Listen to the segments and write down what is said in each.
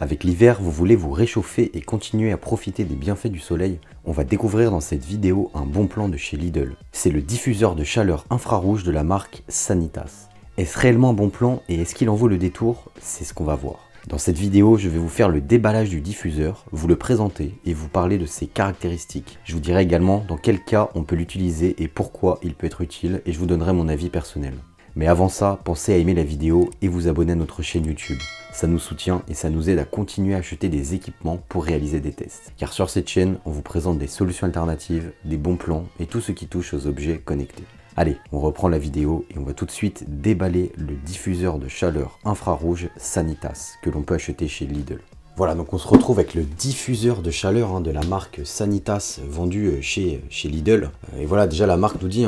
Avec l'hiver, vous voulez vous réchauffer et continuer à profiter des bienfaits du soleil? On va découvrir dans cette vidéo un bon plan de chez Lidl. C'est le diffuseur de chaleur infrarouge de la marque Sanitas. Est-ce réellement un bon plan et est-ce qu'il en vaut le détour? C'est ce qu'on va voir. Dans cette vidéo, je vais vous faire le déballage du diffuseur, vous le présenter et vous parler de ses caractéristiques. Je vous dirai également dans quel cas on peut l'utiliser et pourquoi il peut être utile et je vous donnerai mon avis personnel. Mais avant ça, pensez à aimer la vidéo et vous abonner à notre chaîne YouTube. Ça nous soutient et ça nous aide à continuer à acheter des équipements pour réaliser des tests. Car sur cette chaîne, on vous présente des solutions alternatives, des bons plans et tout ce qui touche aux objets connectés. Allez, on reprend la vidéo et on va tout de suite déballer le diffuseur de chaleur infrarouge Sanitas que l'on peut acheter chez Lidl. Voilà, donc on se retrouve avec le diffuseur de chaleur de la marque Sanitas vendu chez Lidl. Et voilà, déjà la marque nous dit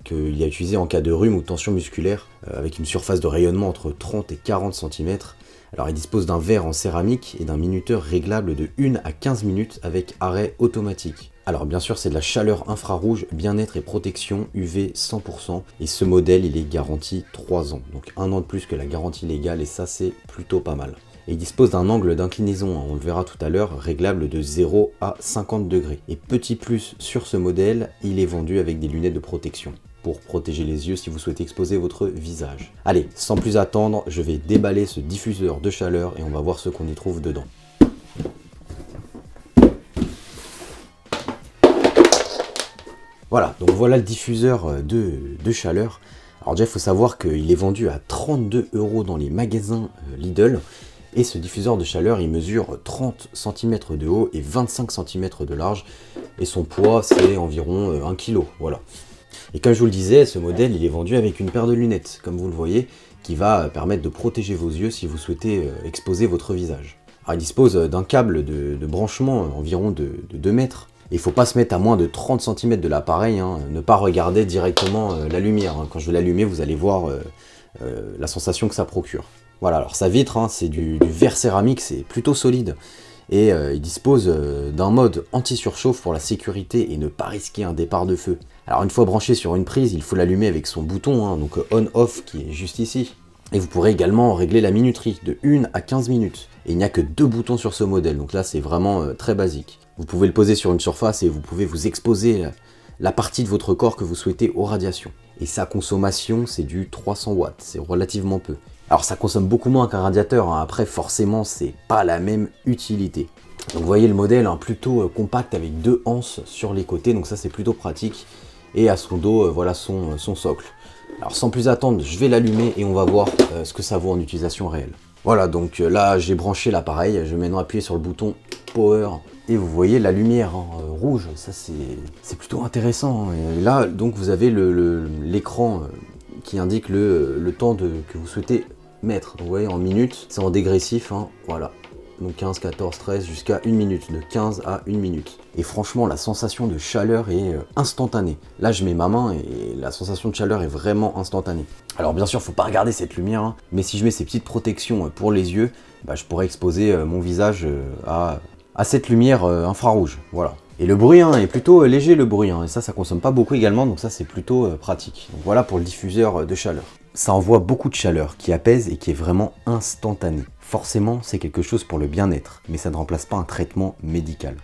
qu'il est utilisé en cas de rhume ou de tension musculaire avec une surface de rayonnement entre 30 et 40 cm. Alors il dispose d'un verre en céramique et d'un minuteur réglable de 1 à 15 minutes avec arrêt automatique. Alors bien sûr c'est de la chaleur infrarouge, bien-être et protection UV 100% et ce modèle il est garanti 3 ans. Donc 1 an de plus que la garantie légale et ça c'est plutôt pas mal. Et il dispose d'un angle d'inclinaison, on le verra tout à l'heure, réglable de 0 à 50 degrés. Et petit plus sur ce modèle, il est vendu avec des lunettes de protection pour protéger les yeux si vous souhaitez exposer votre visage. Allez, sans plus attendre, je vais déballer ce diffuseur de chaleur et on va voir ce qu'on y trouve dedans. Voilà, donc voilà le diffuseur de chaleur. Alors déjà, il faut savoir qu'il est vendu à 32 € dans les magasins Lidl. Et ce diffuseur de chaleur, il mesure 30 cm de haut et 25 cm de large. Et son poids, c'est environ 1 kg, voilà. Et comme je vous le disais, ce modèle, il est vendu avec une paire de lunettes, comme vous le voyez, qui va permettre de protéger vos yeux si vous souhaitez exposer votre visage. Alors, il dispose d'un câble de branchement environ de 2 mètres. Il ne faut pas se mettre à moins de 30 cm de l'appareil, ne pas regarder directement la lumière. Quand je vais l'allumer, vous allez voir la sensation que ça procure. Voilà, alors sa vitre, c'est du verre céramique, c'est plutôt solide. Et il dispose d'un mode anti-surchauffe pour la sécurité et ne pas risquer un départ de feu. Alors une fois branché sur une prise, il faut l'allumer avec son bouton, donc on-off qui est juste ici. Et vous pourrez également régler la minuterie de 1 à 15 minutes. Et il n'y a que 2 boutons sur ce modèle, donc là c'est vraiment très basique. Vous pouvez le poser sur une surface et vous pouvez vous exposer la partie de votre corps que vous souhaitez aux radiations. Et sa consommation, c'est du 300 watts, c'est relativement peu. Alors ça consomme beaucoup moins qu'un radiateur, après forcément c'est pas la même utilité. Donc vous voyez le modèle plutôt compact avec 2 anses sur les côtés, donc ça c'est plutôt pratique. Et à son dos, voilà son socle. Alors sans plus attendre, je vais l'allumer et on va voir ce que ça vaut en utilisation réelle. Voilà, donc là j'ai branché l'appareil, je vais maintenant appuyer sur le bouton Power. Et vous voyez la lumière rouge, ça c'est plutôt intéressant. Et là donc vous avez l'écran qui indique le temps que vous souhaitez mettre. Donc, vous voyez en minutes, c'est en dégressif, voilà. Donc 15, 14, 13 jusqu'à 1 minute, de 15 à 1 minute. Et franchement la sensation de chaleur est instantanée. Là je mets ma main et la sensation de chaleur est vraiment instantanée. Alors bien sûr faut pas regarder cette lumière, mais si je mets ces petites protections pour les yeux, je pourrais exposer mon visage à cette lumière infrarouge, voilà. Et le bruit est plutôt léger, le bruit, et ça consomme pas beaucoup également, donc ça c'est plutôt pratique. Donc voilà pour le diffuseur de chaleur. Ça envoie beaucoup de chaleur qui apaise et qui est vraiment instantanée. Forcément c'est quelque chose pour le bien-être, mais ça ne remplace pas un traitement médical.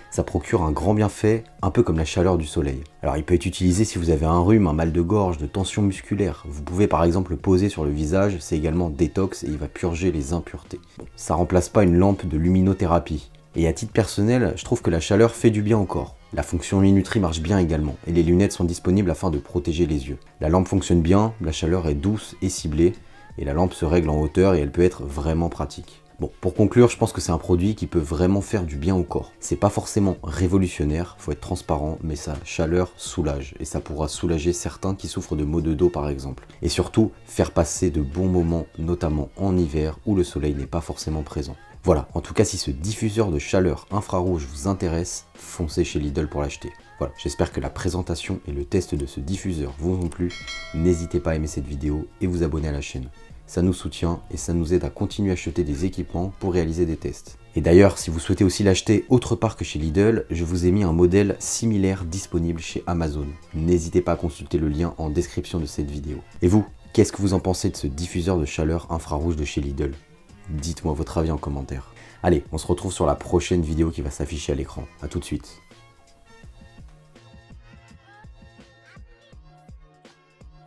Ça procure un grand bienfait, un peu comme la chaleur du soleil. Alors il peut être utilisé si vous avez un rhume, un mal de gorge, de tension musculaire. Vous pouvez par exemple le poser sur le visage, c'est également détox et il va purger les impuretés. Bon, ça remplace pas une lampe de luminothérapie. Et à titre personnel, je trouve que la chaleur fait du bien au corps. La fonction minuterie marche bien également, et les lunettes sont disponibles afin de protéger les yeux. La lampe fonctionne bien, la chaleur est douce et ciblée, et la lampe se règle en hauteur et elle peut être vraiment pratique. Bon, pour conclure, je pense que c'est un produit qui peut vraiment faire du bien au corps. C'est pas forcément révolutionnaire, faut être transparent, mais sa chaleur soulage, et ça pourra soulager certains qui souffrent de maux de dos par exemple. Et surtout, faire passer de bons moments, notamment en hiver où le soleil n'est pas forcément présent. Voilà, en tout cas si ce diffuseur de chaleur infrarouge vous intéresse, foncez chez Lidl pour l'acheter. Voilà, j'espère que la présentation et le test de ce diffuseur vous ont plu. N'hésitez pas à aimer cette vidéo et vous abonner à la chaîne. Ça nous soutient et ça nous aide à continuer à acheter des équipements pour réaliser des tests. Et d'ailleurs, si vous souhaitez aussi l'acheter autre part que chez Lidl, je vous ai mis un modèle similaire disponible chez Amazon. N'hésitez pas à consulter le lien en description de cette vidéo. Et vous, qu'est-ce que vous en pensez de ce diffuseur de chaleur infrarouge de chez Lidl? Dites-moi votre avis en commentaire. Allez, on se retrouve sur la prochaine vidéo qui va s'afficher à l'écran. A tout de suite.